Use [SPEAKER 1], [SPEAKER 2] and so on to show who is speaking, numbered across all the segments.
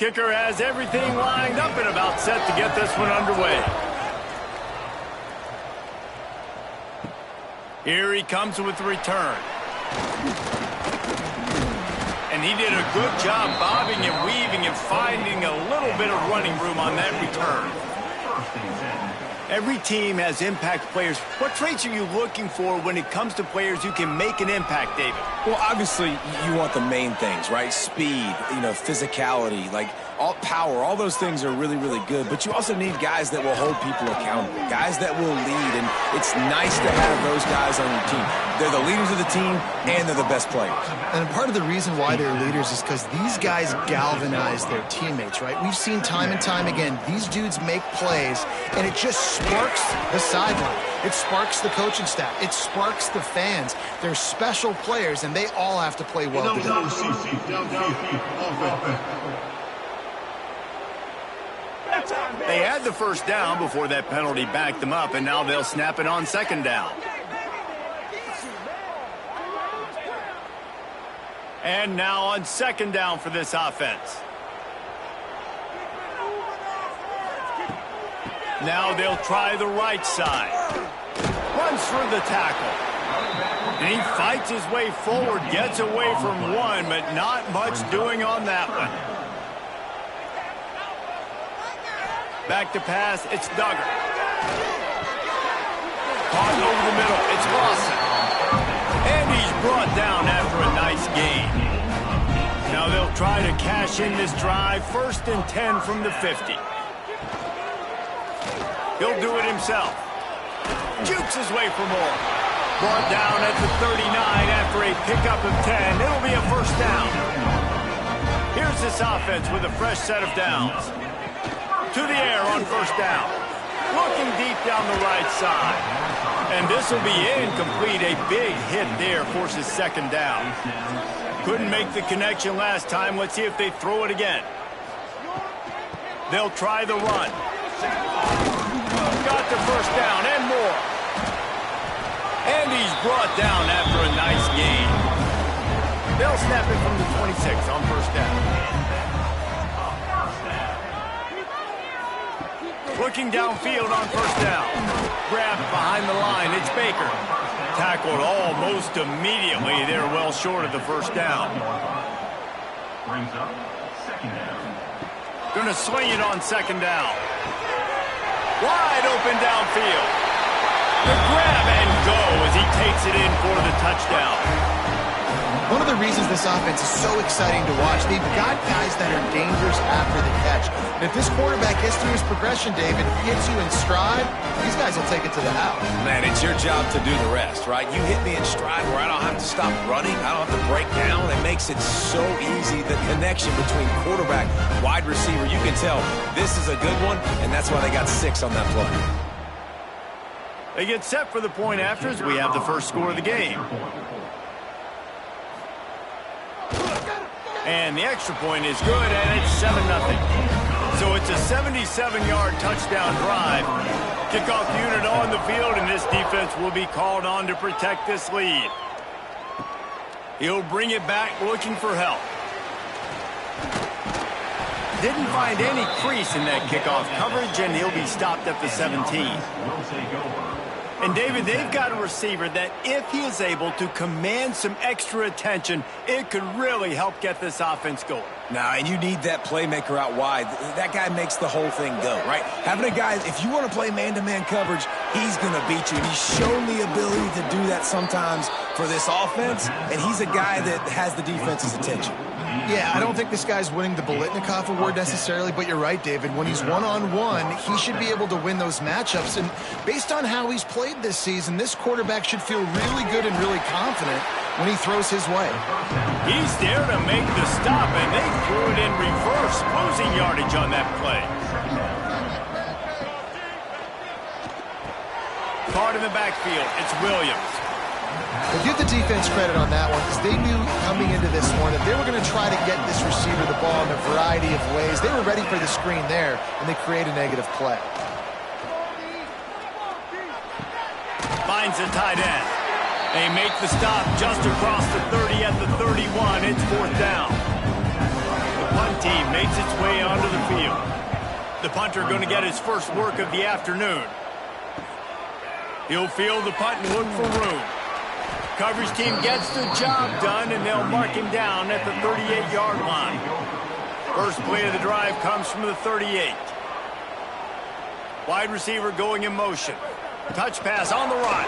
[SPEAKER 1] Kicker has everything lined up and about set to get this one underway. Here he comes with the return. And he did a good job bobbing and weaving and finding a little bit of running room on that return. Every team has impact players. What traits are you looking for when it comes to players who can make an impact, David?
[SPEAKER 2] Well, obviously, you want the main things, right? Speed, physicality, all power, all those things are really, really good. But you also need guys that will hold people accountable, guys that will lead. And it's nice to have those guys on your team. They're the leaders of the team, and they're the best players.
[SPEAKER 3] And part of the reason why they're leaders is because these guys galvanize their teammates, right? We've seen time and time again, these dudes make plays, and it just sparks the sideline. It sparks the coaching staff. It sparks the fans. They're special players, and they all have to play well together.
[SPEAKER 1] They had the first down before that penalty backed them up, and now they'll snap it on second down. And now on second down for this offense. Now they'll try the right side. Runs through the tackle. And he fights his way forward, gets away from one, but not much doing on that one. Back to pass, it's Duggar. Caught over the middle, it's Lawson. And he's brought down after a nice gain. Now they'll try to cash in this drive, 1st and 10 from the 50. He'll do it himself. Jukes his way for more. Brought down at the 39 after a pickup of 10. It'll be a first down. Here's this offense with a fresh set of downs. To the air on first down. Looking deep down the right side. And this will be incomplete. A big hit there forces second down. Couldn't make the connection last time. Let's see if they throw it again. They'll try the run. Got the first down and more. And he's brought down after a nice gain. They'll snap it from the 26 on first down. Looking downfield on first down. Grabbed behind the line. It's Baker. Tackled almost immediately. They're well short of the first down.
[SPEAKER 4] Brings up second down.
[SPEAKER 1] Gonna swing it on second down. Wide open downfield. The grab and go as he takes it in for the touchdown.
[SPEAKER 3] One of the reasons this offense is so exciting to watch, they've got guys that are dangerous after the catch. And if this quarterback gets through his progression, David, hits you in stride, these guys will take it to the house.
[SPEAKER 2] Man, it's your job to do the rest, right? You hit me in stride where I don't have to stop running. I don't have to break down. It makes it so easy. The connection between quarterback, wide receiver, you can tell this is a good one, and that's why they got 6 on that play.
[SPEAKER 1] They get set for the point after as we have the first score of the game. And the extra point is good, and it's 7-0. So it's a 77-yard touchdown drive. Kickoff unit on the field, and this defense will be called on to protect this lead. He'll bring it back looking for help. Didn't find any crease in that kickoff coverage, and he'll be stopped at the 17.
[SPEAKER 4] Will take over.
[SPEAKER 1] And, David, they've got a receiver that if he is able to command some extra attention, it could really help get this offense going.
[SPEAKER 2] Nah, and you need that playmaker out wide. That guy makes the whole thing go, right? Having a guy, if you want to play man-to-man coverage, he's going to beat you. And he's shown the ability to do that sometimes for this offense, and he's a guy that has the defense's attention.
[SPEAKER 3] Yeah, I don't think this guy's winning the Biletnikoff award necessarily, but you're right, David. When he's one-on-one, he should be able to win those matchups. And based on how he's played this season, this quarterback should feel really good and really confident when he throws his way.
[SPEAKER 1] He's there to make the stop, and they threw it in reverse, losing yardage on that play. Caught in the backfield, it's Williams.
[SPEAKER 3] But give the defense credit on that one, because they knew coming into this one that they were going to try to get this receiver the ball in a variety of ways. They were ready for the screen there, and they create a negative play.
[SPEAKER 1] Finds a tight end. They make the stop just across the 30 at the 31. It's fourth down. The punt team makes its way onto the field. The punter going to get his first work of the afternoon. He'll field the punt and look for room. Coverage team gets the job done, and they'll mark him down at the 38-yard line. First play of the drive comes from the 38. Wide receiver going in motion. Touch pass on the run.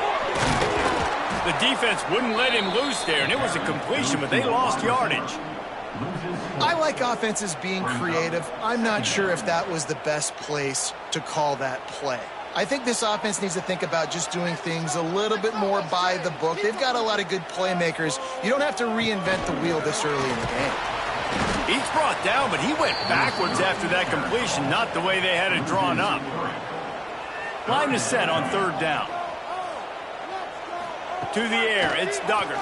[SPEAKER 1] The defense wouldn't let him loose there, and it was a completion, but they lost yardage.
[SPEAKER 3] I like offenses being creative. I'm not sure if that was the best place to call that play. I think this offense needs to think about just doing things a little bit more by the book. They've got a lot of good playmakers. You don't have to reinvent the wheel this early in the game.
[SPEAKER 1] He's brought down, but he went backwards after that completion, not the way they had it drawn up. Line is set on third down. To the air, it's Duggar.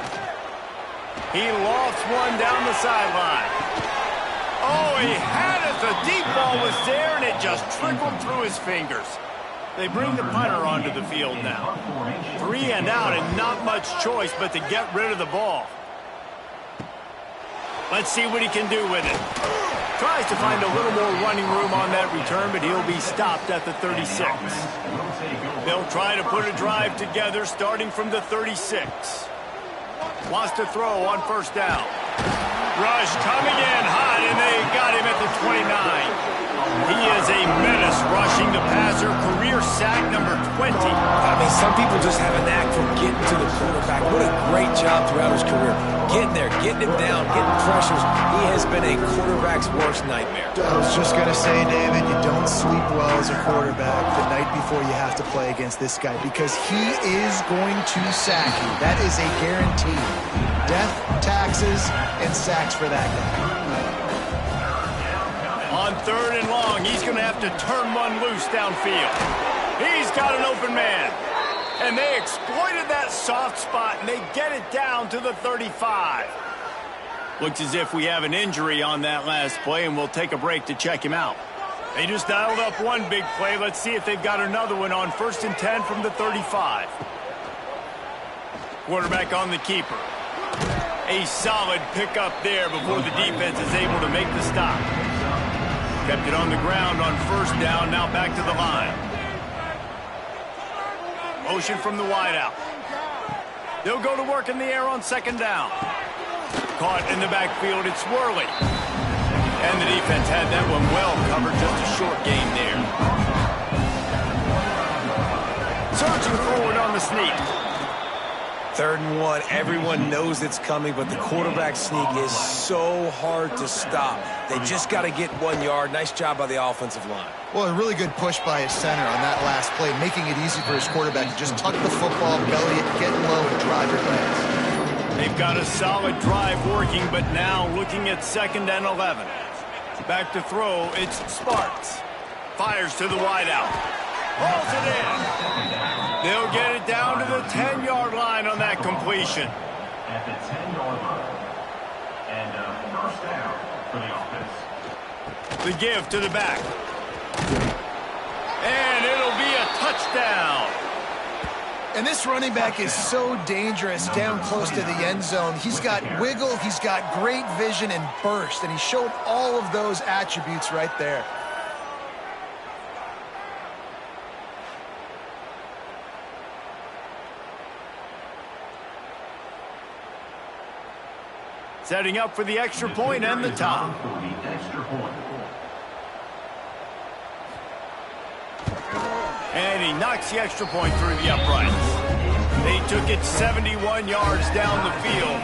[SPEAKER 1] He lofts one down the sideline. Oh, he had it. The deep ball was there, and it just trickled through his fingers. They bring the punter onto the field now. 3 and out, and not much choice but to get rid of the ball. Let's see what he can do with it. Tries to find a little more running room on that return, but he'll be stopped at the 36. They'll try to put a drive together starting from the 36. Wants to throw on first down. Rush coming in hot, and they got him at the 29. He is a menace rushing the passer, career sack number 20.
[SPEAKER 2] I mean, some people just have a knack for getting to the quarterback. What a great job throughout his career. Getting there, getting him down, getting pressures. He has been a quarterback's worst nightmare.
[SPEAKER 3] I was just going to say, David, you don't sleep well as a quarterback the night before you have to play against this guy, because he is going to sack you. That is a guarantee. Death, taxes, and sacks for that guy.
[SPEAKER 1] On third and long, he's going to have to turn one loose downfield. He's got an open man. And they exploited that soft spot, and they get it down to the 35. Looks as if we have an injury on that last play, and we'll take a break to check him out. They just dialed up one big play. Let's see if they've got another one on 1st and 10 from the 35. Quarterback on the keeper. A solid pickup there before the defense is able to make the stop. Kept it on the ground on first down, now back to the line. Motion from the wideout. They'll go to work in the air on second down. Caught in the backfield, it's Worley. And the defense had that one well covered, just a short gain there. Surging forward on the sneak.
[SPEAKER 2] 3rd and 1, everyone knows it's coming, but the quarterback sneak is so hard to stop. They just got to get 1 yard. Nice job by the offensive line.
[SPEAKER 3] Well, a really good push by his center on that last play, making it easy for his quarterback to just tuck the football, belly it, get low, and drive your legs.
[SPEAKER 1] They've got a solid drive working, but now looking at 2nd and 11. Back to throw, it's Sparks. Fires to the wideout. Pulls it in. They'll get it down to the 10-yard line on that completion.
[SPEAKER 4] At the 10-yard line. And first down for the offense.
[SPEAKER 1] The give to the back. And it'll be a touchdown.
[SPEAKER 3] And this running back is so dangerous down close to the end zone. He's got wiggle, he's got great vision and burst, and he showed all of those attributes right there.
[SPEAKER 1] Setting up for the extra point and the top. And he knocks the extra point through the uprights. They took it 71 yards down the field.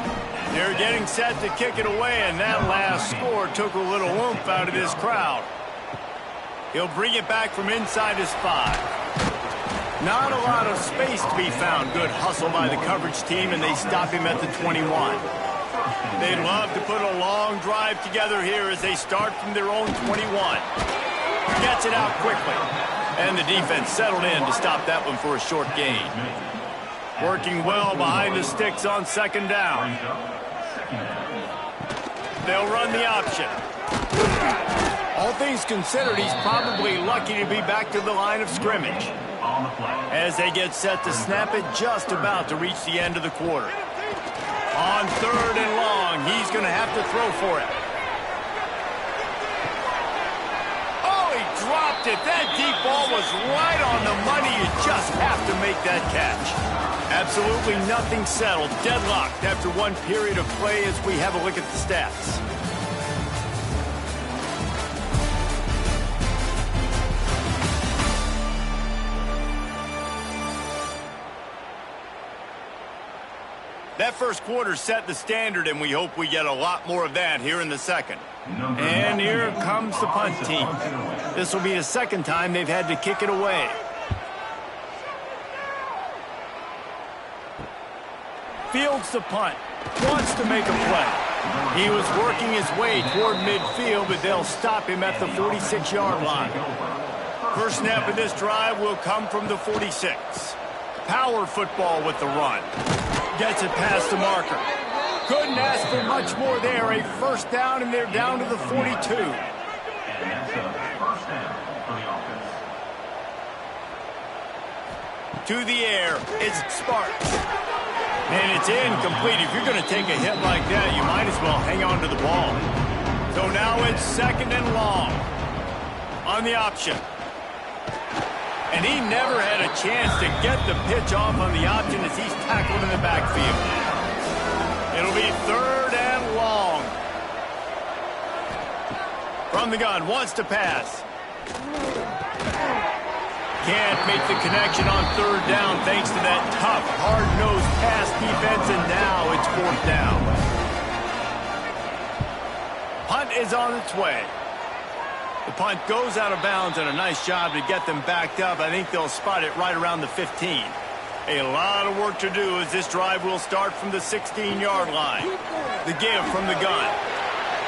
[SPEAKER 1] They're getting set to kick it away, and that last score took a little oomph out of this crowd. He'll bring it back from inside his 5. Not a lot of space to be found. Good hustle by the coverage team, and they stop him at the 21. They'd love to put a long drive together here as they start from their own 21. Gets it out quickly. And the defense settled in to stop that one for a short gain. Working well behind the sticks on second down. They'll run the option. All things considered, he's probably lucky to be back to the line of scrimmage. As they get set to snap it, just about to reach the end of the quarter. On third and long, he's going to have to throw for it. Oh, he dropped it. That deep ball was right on the money. You just have to make that catch. Absolutely nothing settled. Deadlocked after one period of play as we have a look at the stats. That first quarter set the standard, and we hope we get a lot more of that here in the second. And here comes the punt team. This will be the second time they've had to kick it away. Fields the punt. Wants to make a play. He was working his way toward midfield, but they'll stop him at the 46-yard line. First snap of this drive will come from the 46. Power football with the run. Gets it past the marker. Couldn't ask for much more there. A first down, and they're down to the 42.
[SPEAKER 4] And that's a first down for the offense.
[SPEAKER 1] To the air, it's Sparks. And it's incomplete. If you're going to take a hit like that, you might as well hang on to the ball. So now it's second and long. On the option. And he never had a chance to get the pitch off on the option as he's tackled in the backfield. It'll be third and long. From the gun, wants to pass. Can't make the connection on third down thanks to that tough, hard-nosed pass defense, and now it's fourth down. Punt is on its way. The punt goes out of bounds, and a nice job to get them backed up. I think they'll spot it right around the 15. A lot of work to do as this drive will start from the 16-yard line. The give from the gun.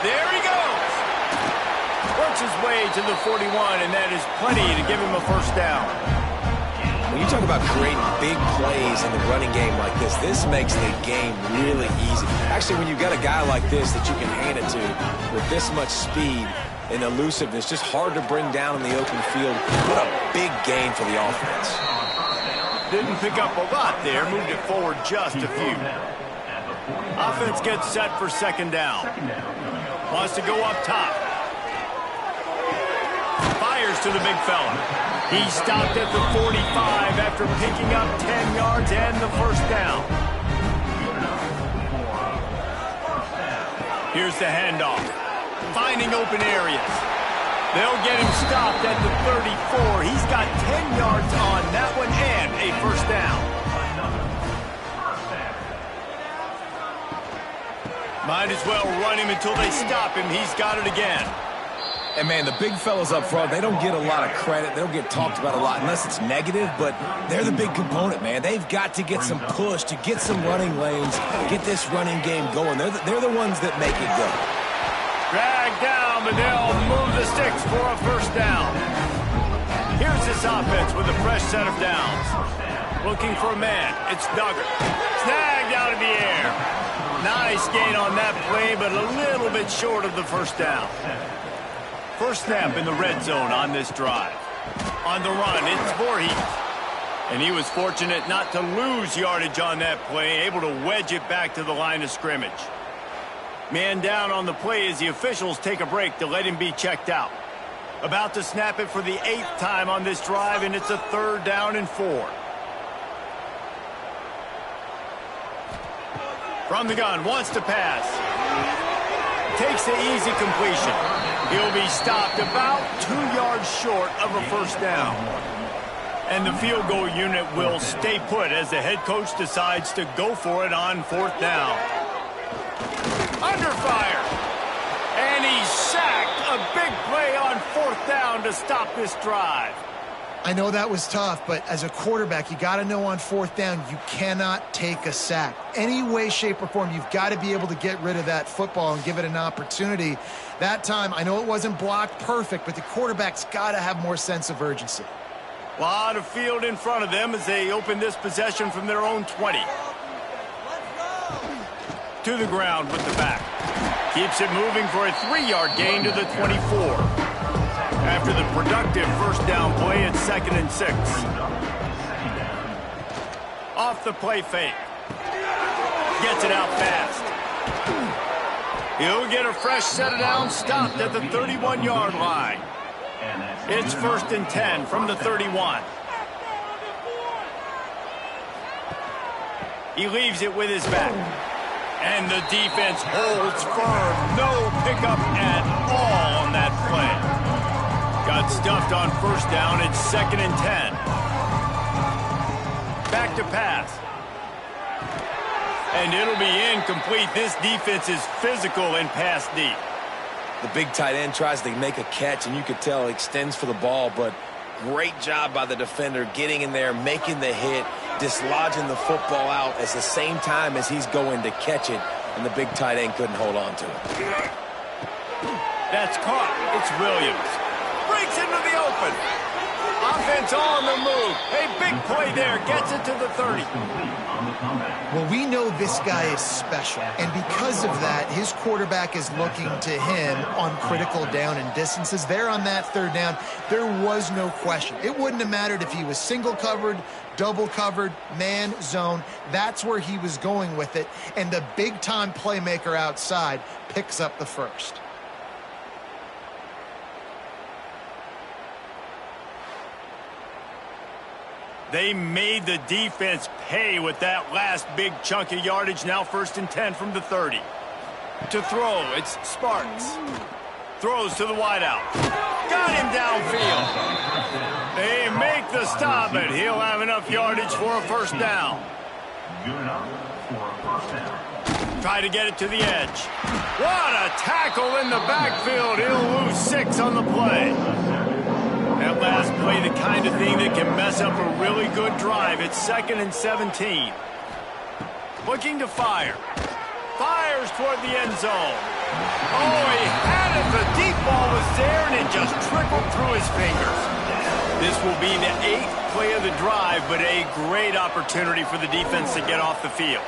[SPEAKER 1] There he goes. Works his way to the 41, and that is plenty to give him a first down.
[SPEAKER 2] When you talk about creating big plays in the running game like this makes the game really easy. Actually, when you've got a guy like this that you can hand it to with this much speed and elusiveness, just hard to bring down in the open field. What a big gain for the offense.
[SPEAKER 1] Didn't pick up a lot there, moved it forward just a few. Offense gets set for second down. Wants to go up top. Fires to the big fella. He stopped at the 45 after picking up 10 yards and the first down. Here's the handoff. Finding open areas. They'll get him stopped at the 34. He's got 10 yards on that one and a first down. Might as well run him until they stop him. He's got it again.
[SPEAKER 2] And, man, the big fellas up front, they don't get a lot of credit. They don't get talked about a lot unless it's negative, but they're the big component, man. They've got to get some push, to get some running lanes, get this running game going. They're the ones that make it go.
[SPEAKER 1] Dragged down, but they'll move the sticks for a first down. Here's this offense with a fresh set of downs. Looking for a man. It's Duggar. Snagged out of the air. Nice gain on that play, but a little bit short of the first down. First snap in the red zone on this drive. On the run, it's Voorhees. And he was fortunate not to lose yardage on that play, able to wedge it back to the line of scrimmage. Man down on the play as the officials take a break to let him be checked out. About to snap it for the 8th time on this drive, and it's a 3rd down and 4. From the gun, wants to pass. Takes the easy completion. He'll be stopped about 2 yards short of a first down. And the field goal unit will stay put as the head coach decides to go for it on 4th down. Under fire. And he's sacked. A big play on 4th down to stop this drive.
[SPEAKER 3] I know that was tough, but as a quarterback, you got to know on 4th down, you cannot take a sack. Any way, shape, or form, you've got to be able to get rid of that football and give it an opportunity. That time, I know it wasn't blocked perfect, but the quarterback's got to have more sense of urgency.
[SPEAKER 1] A lot of field in front of them as they open this possession from their own 20. To the ground with the back. Keeps it moving for a 3-yard gain to the 24. After the productive first down play, it's 2nd and 6. Off the play fake. Gets it out fast. He'll get a fresh set of downs stopped at the 31-yard line. It's 1st and 10 from the 31. He leaves it with his back. And the defense holds firm. No pickup at all on that play. Got stuffed on first down. It's 2nd and 10. Back to pass. And it'll be incomplete. This defense is physical and pass deep.
[SPEAKER 2] The big tight end tries to make a catch, and you could tell he extends for the ball, but great job by the defender getting in there, making the hit, dislodging the football out at the same time as he's going to catch it, and the big tight end couldn't hold on to it.
[SPEAKER 1] That's caught. It's Williams. Breaks into the open. Offense on the move. A big play there. Gets it to the 30.
[SPEAKER 3] Well, we know this guy is special, and because of that, his quarterback is looking to him on critical down and distances. There on that 3rd down, there was no question. It wouldn't have mattered if he was single covered, double covered, man, zone. That's where he was going with it, and the big-time playmaker outside picks up the first.
[SPEAKER 1] They made the defense pay with that last big chunk of yardage. Now 1st and 10 from the 30. To throw, it's Sparks. Throws to the wideout. Got him downfield. They make the stop, and he'll have enough yardage for a first down.
[SPEAKER 4] Good enough for a first down.
[SPEAKER 1] Try to get it to the edge. What a tackle in the backfield. He'll lose 6 on the play. That last play, the kind of thing that can mess up a really good drive. It's 2nd and 17. Looking to fire. Fires toward the end zone. Oh, he had it. The deep ball was there, and it just trickled through his fingers. This will be the 8th play of the drive, but a great opportunity for the defense to get off the field.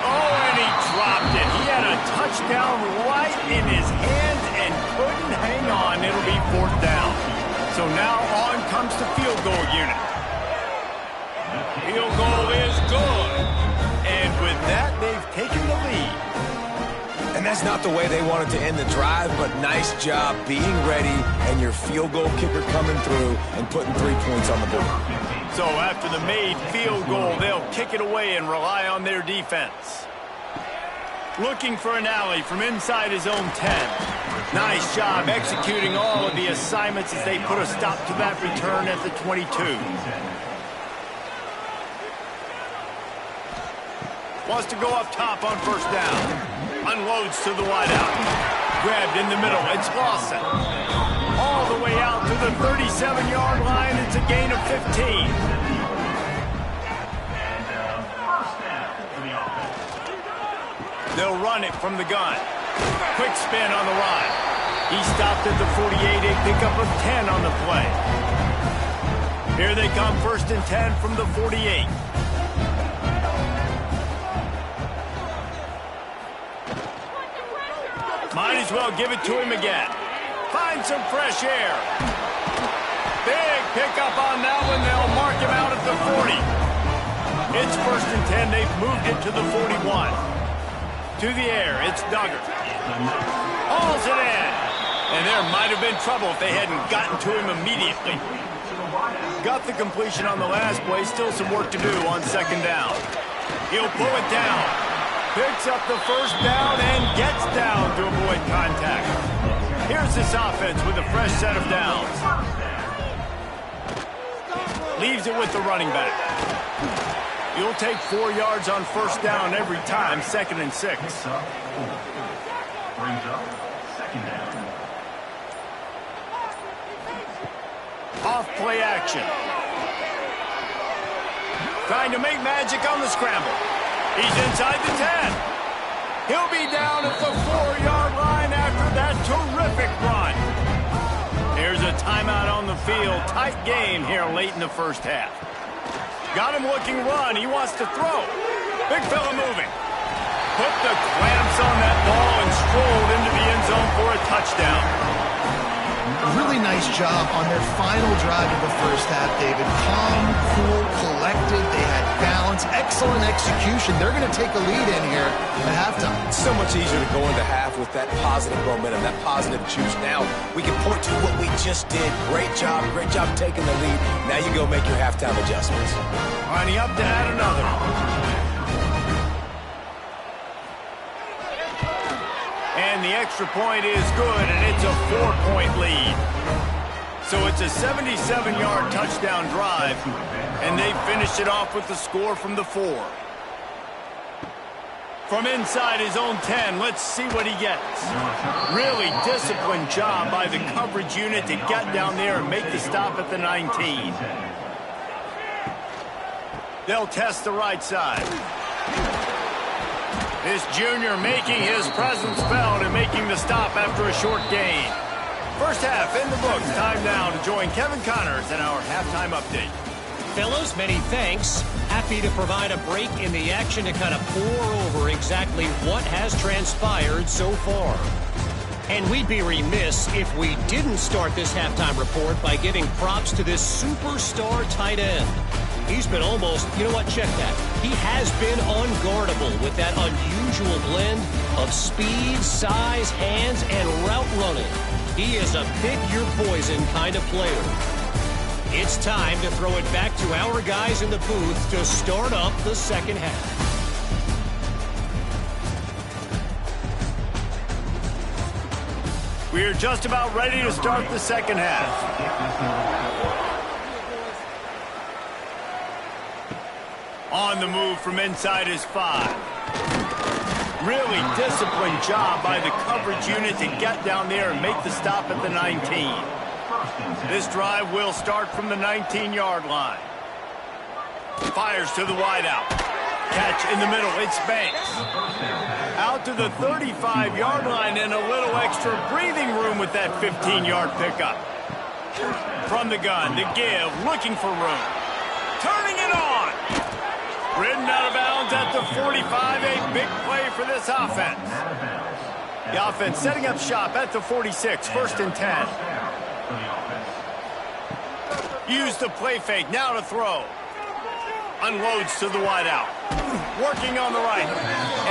[SPEAKER 1] Oh, and he dropped it. He had a touchdown right in his hands and couldn't hang on. It'll be 4th down. So now on comes the field goal unit. Field goal is good. And with that, they've taken the lead.
[SPEAKER 2] And that's not the way they wanted to end the drive, but nice job being ready and your field goal kicker coming through and putting 3 points on the board.
[SPEAKER 1] So after the made field goal, they'll kick it away and rely on their defense. Looking for an alley from inside his own 10. Nice job executing all of the assignments as they put a stop to that return at the 22. Wants to go up top on first down. Unloads to the wideout. Grabbed in the middle. It's Lawson. All the way out to the 37-yard line. It's a gain of 15. They'll run it from the gun. Quick spin on the ride. He stopped at the 48, a pickup of 10 on the play. Here they come, 1st and 10 from the 48. Might as well give it to him again. Find some fresh air. Big pickup on that one. They'll mark him the 40. It's 1st and 10. They've moved it to the 41. To the air, it's Duggar. Hauls it in. And there might have been trouble if they hadn't gotten to him immediately. Got the completion on the last play. Still some work to do on 2nd down. He'll pull it down. Picks up the 1st down and gets down to avoid contact. Here's this offense with a fresh set of downs. Leaves it with the running back. You'll take 4 yards on 1st down every time, 2nd and 6.
[SPEAKER 4] Brings up 2nd down.
[SPEAKER 1] Off play action. Trying to make magic on the scramble. He's inside the 10. He'll be down at the 4-yard line after that terrific run. Here's a timeout on the field. Tight game here late in the 1st half. Got him looking run. He wants to throw. Big fella moving. Put the clamps on that ball and strolled into the end zone for a touchdown.
[SPEAKER 3] Really nice job on their final drive of the 1st half, David. Calm, cool, collected. They had balance. Excellent execution. They're going to take a lead in here at halftime.
[SPEAKER 2] It's so much easier to go into half with that positive momentum, that positive juice. Now we can point to what we just did. Great job taking the lead. Now you go make your halftime adjustments.
[SPEAKER 1] Lining up to add another. And the extra point is good, and it's a 4-point lead. So it's a 77-yard touchdown drive, and they finished it off with the score from the 4. From inside his own 10, let's see what he gets. Really disciplined job by the coverage unit to get down there and make the stop at the 19. They'll test the right side. This junior making his presence felt and making the stop after a short gain. 1st half in the books. Time now to join Kevin Connors in our halftime update.
[SPEAKER 5] Fellows, many thanks. Happy to provide a break in the action to kind of pour over exactly what has transpired so far. And we'd be remiss if we didn't start this halftime report by giving props to this superstar tight end. He's been almost, you know what, check that. He has been unguardable with that unusual blend of speed, size, hands, and route running. He is a pick-your-poison kind of player. It's time to throw it back to our guys in the booth to start up the 2nd half.
[SPEAKER 1] We're just about ready to start the 2nd half. On the move from inside his 5. Really disciplined job by the coverage unit to get down there and make the stop at the 19. This drive will start from the 19-yard line. Fires to the wideout. Catch in the middle. It's Banks. Out to the 35-yard line and a little extra breathing room with that 15-yard pickup. From the gun to give, looking for room. Turning it on. Ridden out of bounds at the 45, a big play for this offense. The offense setting up shop at the 46, 1st and 10. Use the play fake, now to throw. Unloads to the wideout. Working on the right.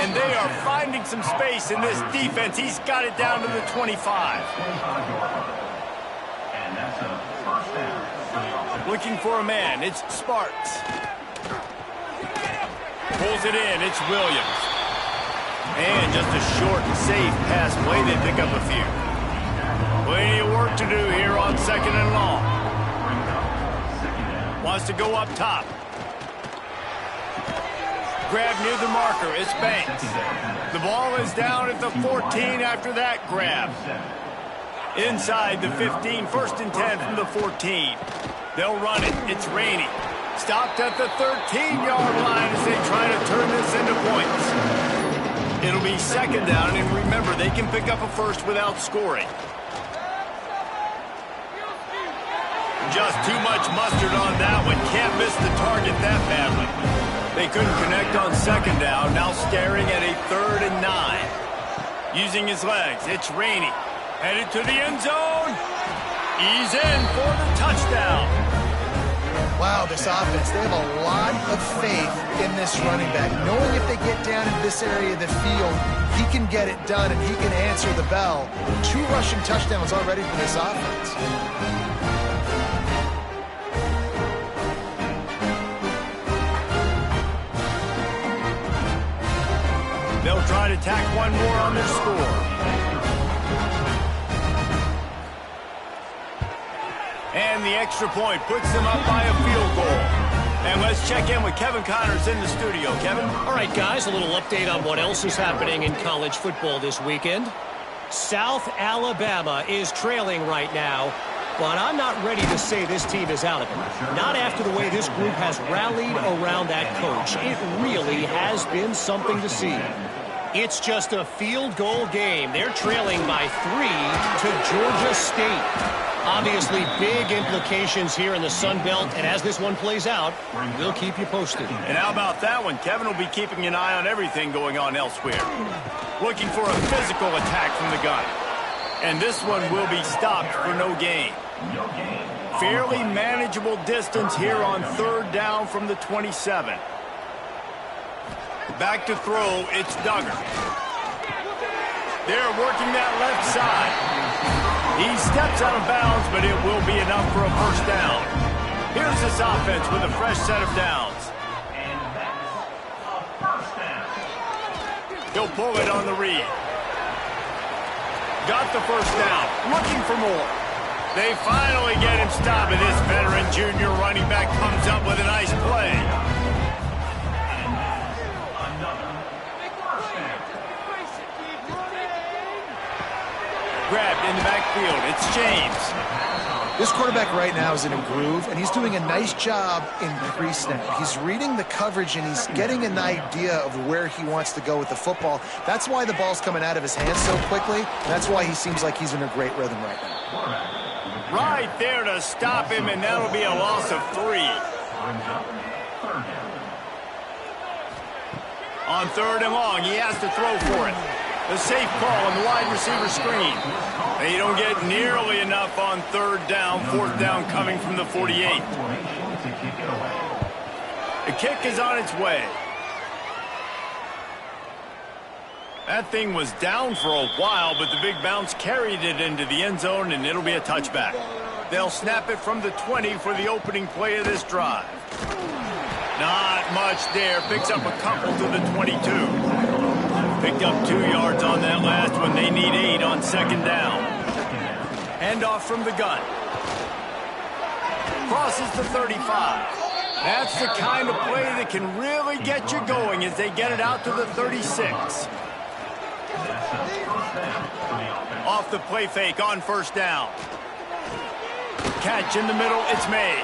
[SPEAKER 1] And they are finding some space in this defense. He's got it down to the 25.
[SPEAKER 4] And that's a 1st down for the offense.
[SPEAKER 1] Looking for a man, it's Sparks. Pulls it in, it's Williams. And just a short and safe pass play, they pick up a few. Plenty of work to do here on 2nd and long. Wants to go up top. Grab near the marker, it's Banks. The ball is down at the 14 after that grab. Inside the 15, 1st and 10 from the 14. They'll run it, it's Rainey. Stopped at the 13-yard line as they try to turn this into points. It'll be 2nd down, and remember, they can pick up a first without scoring. Just too much mustard on that one. Can't miss the target that badly. They couldn't connect on 2nd down, now staring at a 3rd and 9. Using his legs, it's Rainey. Headed to the end zone. He's in for the touchdown.
[SPEAKER 3] Wow, this offense, they have a lot of faith in this running back. Knowing if they get down in this area of the field, he can get it done and he can answer the bell. 2 rushing touchdowns already for this offense.
[SPEAKER 1] They'll try to tack one more on their score. And the extra point puts them up by a field goal. And let's check in with Kevin Connors in the studio. Kevin?
[SPEAKER 5] All right, guys, a little update on what else is happening in college football this weekend. South Alabama is trailing right now, but I'm not ready to say this team is out of it. Not after the way this group has rallied around that coach. It really has been something to see. It's just a field goal game. They're trailing by 3 to Georgia State. Obviously, big implications here in the Sun Belt, and as this one plays out, we'll keep you posted.
[SPEAKER 1] And how about that one? Kevin will be keeping an eye on everything going on elsewhere. Looking for a physical attack from the gun. And this one will be stopped for no gain. Fairly manageable distance here on 3rd down from the 27. Back to throw, it's Duggar. They're working that left side. He steps out of bounds, but it will be enough for a first down. Here's this offense with a fresh set of downs.
[SPEAKER 4] And that's a first down.
[SPEAKER 1] He'll pull it on the read. Got the first down. Looking for more. They finally get him stopped, and this veteran junior running back comes up with a nice play. Grabbed in the backfield. It's James.
[SPEAKER 3] This quarterback right now is in a groove, and he's doing a nice job in pre-snap. He's reading the coverage, and he's getting an idea of where he wants to go with the football. That's why the ball's coming out of his hands so quickly. That's why he seems like he's in a great rhythm right now.
[SPEAKER 1] Right there to stop him, and that'll be a loss of 3. On 3rd and long, he has to throw for it. The safe call on the wide receiver screen. They don't get nearly enough on 3rd down. 4th down coming from the 48. The kick is on its way. That thing was down for a while, but the big bounce carried it into the end zone, and it'll be a touchback. They'll snap it from the 20 for the opening play of this drive. Not much there. Picks up a couple to the 22. Picked up 2 yards on that last one. They need 8 on 2nd down. Handoff from the gun. Crosses the 35. That's the kind of play that can really get you going as they get it out to the 36. Off the play fake on 1st down. Catch in the middle. It's made.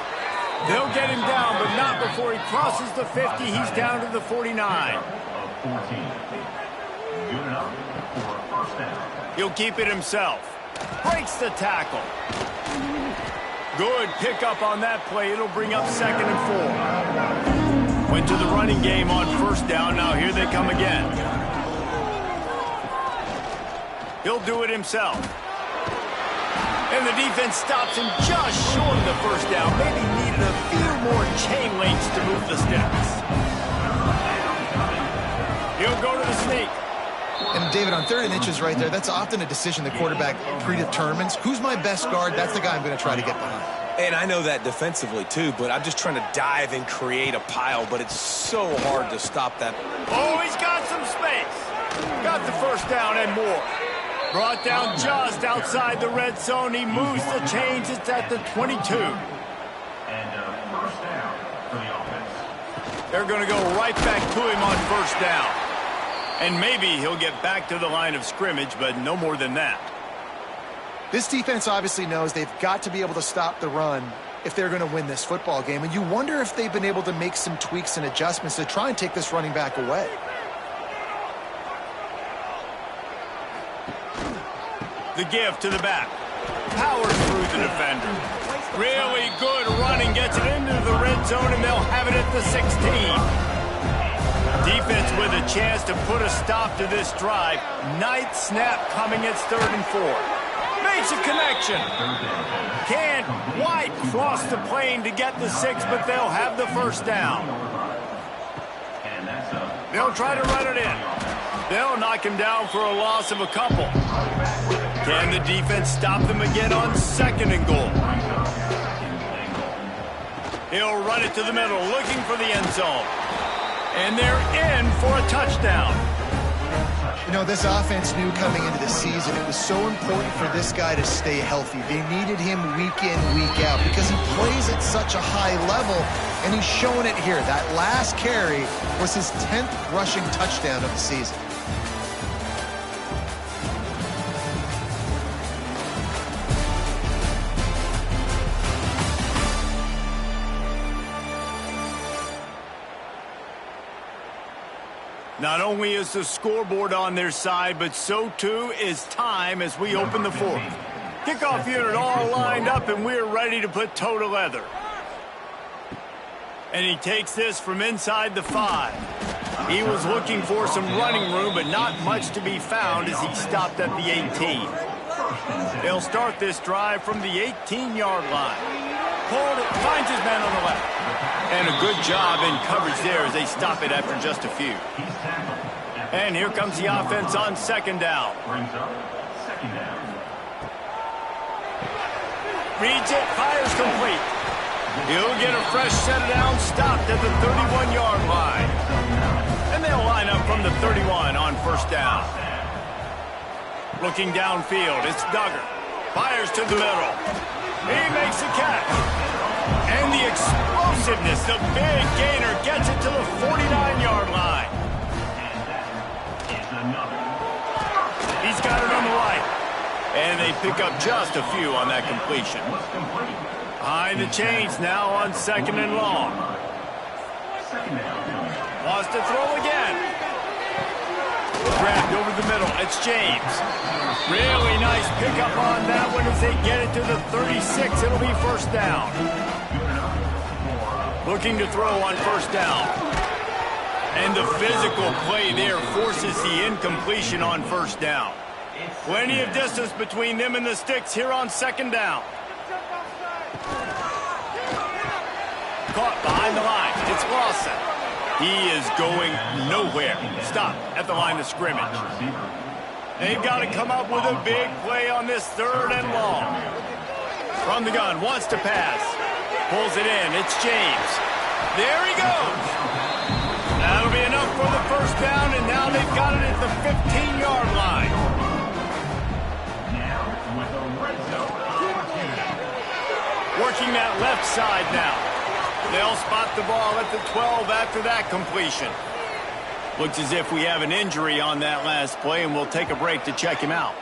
[SPEAKER 1] They'll get him down, but not before he crosses the 50. He's down to the 49. He'll keep it himself. Breaks the tackle. Good pickup on that play. It'll bring up 2nd and 4. Went to the running game on 1st down. Now here they come again. He'll do it himself. And the defense stops him just short of the 1st down. Maybe needed a few more chain links to move the sticks. He'll go to the sneak.
[SPEAKER 3] And David, on 3rd and inches right there, that's often a decision the quarterback predetermines. Who's my best guard? That's the guy I'm going to try to get behind.
[SPEAKER 2] And I know that defensively, too, but I'm just trying to dive and create a pile, but it's so hard to stop that.
[SPEAKER 1] Oh, he's got some space. Got the 1st down and more. Brought down just outside the red zone. He moves the chains. It's at the 22.
[SPEAKER 4] And first down for the offense.
[SPEAKER 1] They're going to go right back to him on 1st down. And maybe he'll get back to the line of scrimmage, but no more than that.
[SPEAKER 3] This defense obviously knows they've got to be able to stop the run if they're going to win this football game. And you wonder if they've been able to make some tweaks and adjustments to try and take this running back away.
[SPEAKER 1] The give to the back. Powers through the defender. Really good running. Gets it into the red zone, and they'll have it at the 16. Defense with a chance to put a stop to this drive. Nice snap coming. It's 3rd and 4. Makes a connection. Can't quite cross the plane to get the 6, but they'll have the first down. They'll try to run it in. They'll knock him down for a loss of a couple. Can the defense stop them again on 2nd and goal? He'll run it to the middle, looking for the end zone. And they're in for a touchdown.
[SPEAKER 3] You know, this offense knew coming into the season it was so important for this guy to stay healthy. They needed him week in, week out because he plays at such a high level, and he's showing it here. That last carry was his 10th rushing touchdown of the season.
[SPEAKER 1] Not only is the scoreboard on their side, but so too is time as we open the 4th. Kickoff unit all lined up, and we're ready to put toe to leather. And he takes this from inside the 5. He was looking for some running room, but not much to be found as he stopped at the 18. They'll start this drive from the 18-yard line. Hold it, finds his man on the left. And a good job in coverage there as they stop it after just a few. And here comes the offense on 2nd down. Reads it, fires complete. He'll get a fresh set of downs stopped at the 31-yard line. And they'll line up from the 31 on 1st down. Looking downfield, it's Duggar. Fires to the middle. He makes the catch. And the explosiveness, the big gainer, gets it to the 49-yard line. He's got it on the right. And they pick up just a few on that completion. Behind the chains now on 2nd and long. Wants to throw again. Grabbed over the middle. It's James. Really nice pickup on that one as they get it to the 36. It'll be 1st down. Looking to throw on 1st down. And the physical play there forces the incompletion on 1st down. Plenty of distance between them and the sticks here on 2nd down. Caught behind the line. It's Lawson. He is going nowhere. Stop at the line of scrimmage. They've got to come up with a big play on this 3rd and long. From the gun, wants to pass. Pulls it in. It's James. There he goes. That'll be enough for the 1st down, and now they've got it at the 15-yard line. Working that left side now. They'll spot the ball at the 12 after that completion. Looks as if we have an injury on that last play, and we'll take a break to check him out.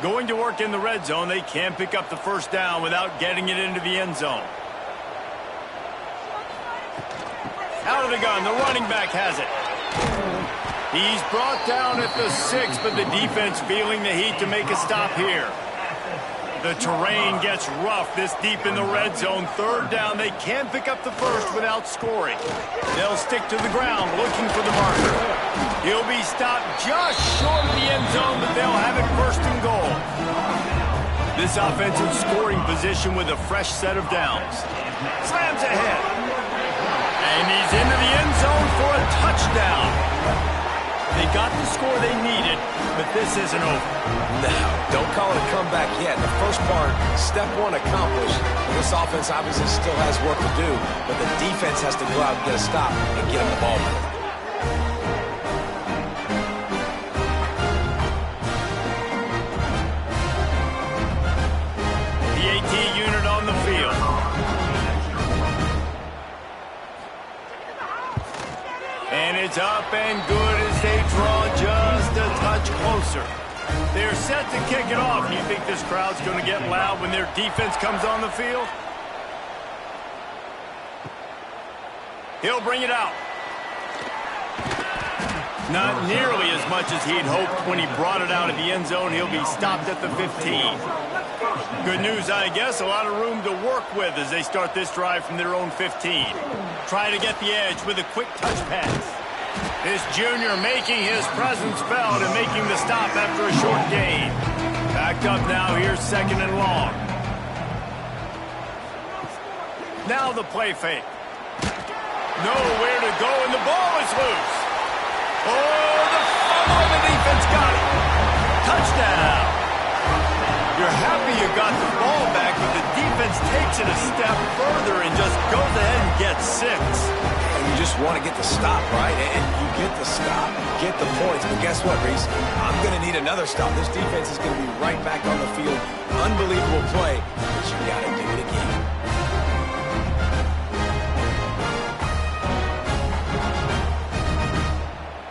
[SPEAKER 1] Going to work in the red zone, they can pick up the 1st down without getting it into the end zone. Out of the gun, the running back has it. He's brought down at the 6, but the defense feeling the heat to make a stop here. The terrain gets rough this deep in the red zone. 3rd down, they can pick up the 1st without scoring. They'll stick to the ground looking for the marker. He'll be stopped just short of the end zone, but they'll have it 1st and goal. This offensive scoring position with a fresh set of downs. Slams ahead. And he's into the end zone for a touchdown. They got the score they needed, but this isn't over.
[SPEAKER 2] No, don't call it a comeback yet. The first part, step 1 accomplished. This offense obviously still has work to do, but the defense has to go out and get a stop and get him the ball back.
[SPEAKER 1] The AT unit on the field. And it's up and good as they draw just a touch closer. They're set to kick it off. You think this crowd's going to get loud when their defense comes on the field? He'll bring it out. Not nearly as much as he'd hoped when he brought it out of the end zone. He'll be stopped at the 15. Good news, I guess. A lot of room to work with as they start this drive from their own 15. Try to get the edge with a quick touch pass. This junior making his presence felt and making the stop after a short gain. Back up now. Here's 2nd and long. Now the play fake. Nowhere to go, and the ball is loose. Oh, the fumble, the defense got it. Touchdown. You're happy you got the ball back, but the defense takes it a step further and just goes ahead and gets 6.
[SPEAKER 2] And you just want to get the stop, right? And you get the stop, you get the points. But guess what, Reese? I'm going to need another stop. This defense is going to be right back on the field. Unbelievable play, but you got to do it again.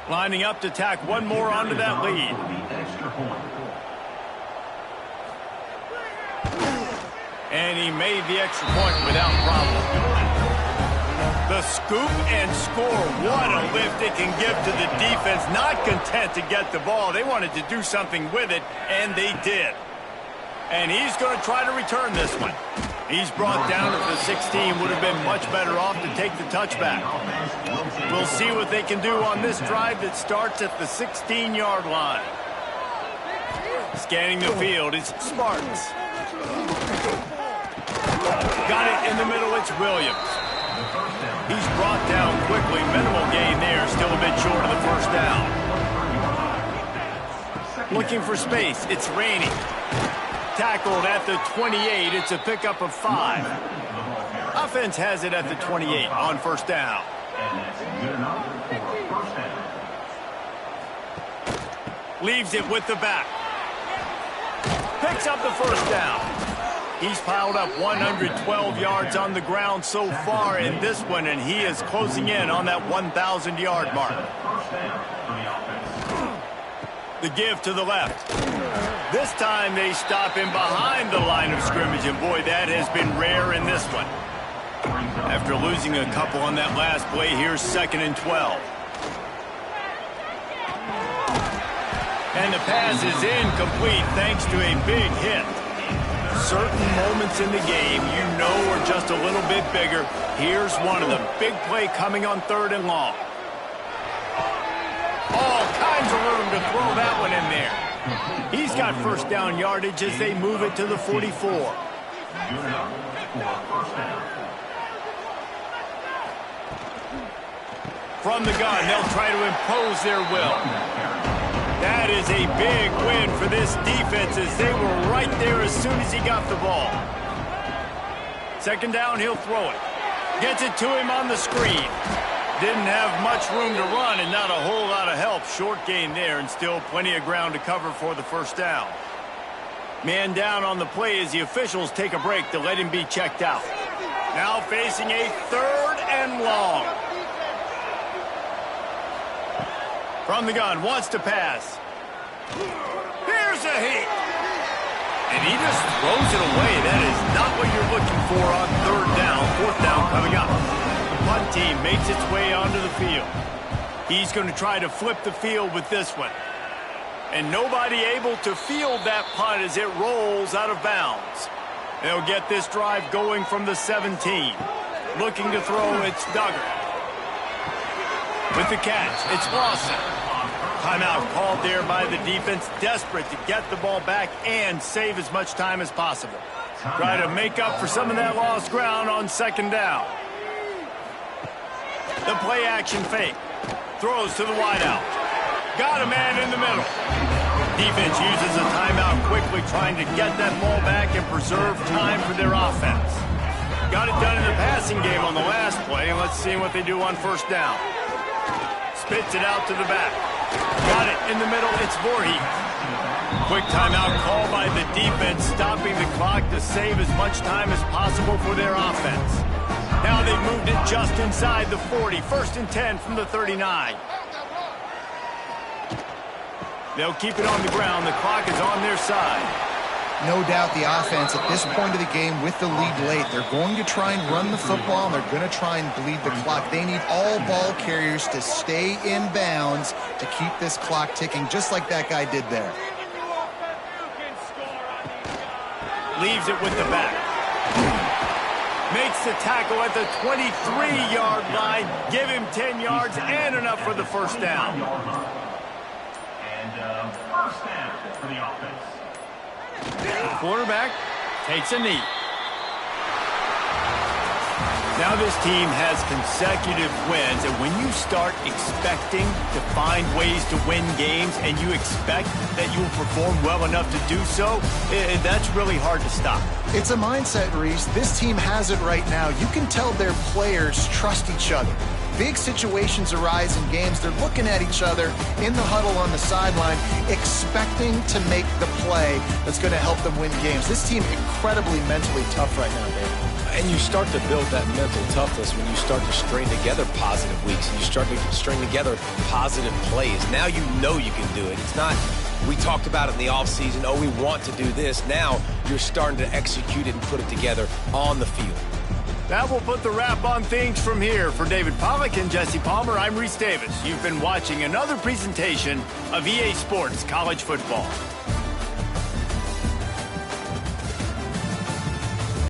[SPEAKER 1] Lining up to tack one more onto that lead. And he made the extra point without problem. The scoop and score. What a lift it can give to the defense. Not content to get the ball. They wanted to do something with it, and they did. And he's going to try to return this one. He's brought down at the 16. Would have been much better off to take the touchback. We'll see what they can do on this drive that starts at the 16-yard line. Scanning the field, it's Spartans. Got it in the middle, it's Williams. He's brought down quickly. Minimal gain there, still a bit short of the first down. Looking for space, it's Rainey. Tackled at the 28, it's a pickup of 5. Offense has it at the 28 on first down. Leaves it with the back. Picks up the first down. He's piled up 112 yards on the ground so far in this one, and he is closing in on that 1,000-yard mark. The give to the left. This time they stop him behind the line of scrimmage, and boy, that has been rare in this one. After losing a couple on that last play, here's 2nd and 12. And the pass is incomplete thanks to a big hit. Certain moments in the game you know are just a little bit bigger. Here's one of them. Big play coming on 3rd and long. All kinds of room to throw that one in there. He's got first down yardage as they move it to the 44. From the gun, they'll try to impose their will. That is a big win for this defense as they were right there as soon as he got the ball. 2nd down, he'll throw it. Gets it to him on the screen. Didn't have much room to run and not a whole lot of help. Short gain there and still plenty of ground to cover for the first down. Man down on the play as the officials take a break to let him be checked out. Now facing a 3rd and long. From the gun, wants to pass. Here's a hit. And he just throws it away. That is not what you're looking for on 3rd down. 4th down coming up. The punt team makes its way onto the field. He's going to try to flip the field with this one. And nobody able to field that punt as it rolls out of bounds. They'll get this drive going from the 17. Looking to throw, it's Duggar. With the catch, it's Lawson. Timeout called there by the defense, desperate to get the ball back and save as much time as possible. Try to make up for some of that lost ground on 2nd down. The play action fake. Throws to the wideout. Got a man in the middle. Defense uses a timeout quickly, trying to get that ball back and preserve time for their offense. Got it done in the passing game on the last play. Let's see what they do on 1st down. Spits it out to the back. Got it in the middle, it's Voorhees. Quick timeout call by the defense, stopping the clock to save as much time as possible for their offense. Now they've moved it just inside the 40, 1st and 10 from the 39. They'll keep it on the ground, the clock is on their side.
[SPEAKER 3] No doubt the offense at this point of the game with the lead late, they're going to try and run the football and they're going to try and bleed the clock. They need all ball carriers to stay in bounds to keep this clock ticking, just like that guy did there.
[SPEAKER 1] Leaves it with the back. Makes the tackle at the 23-yard line. Give him 10 yards and enough for the first down.
[SPEAKER 4] And first down for the offense.
[SPEAKER 1] Quarterback takes a knee. Now this team has consecutive wins, and when you start expecting to find ways to win games and you expect that you will perform well enough to do so, that's really hard to stop.
[SPEAKER 3] It's a mindset, Reese. This team has it right now. You can tell their players trust each other. Big situations arise in games. They're looking at each other in the huddle on the sideline, expecting to make the play that's going to help them win games. This team incredibly mentally tough right now, Dave.
[SPEAKER 2] And you start to build that mental toughness when you start to string together positive weeks and you start to string together positive plays. Now you know you can do it. It's not, we talked about it in the offseason, oh, we want to do this. Now you're starting to execute it and put it together on the field.
[SPEAKER 1] That will put the wrap on things from here. For David Pollack and Jesse Palmer, I'm Reese Davis. You've been watching another presentation of EA Sports College Football.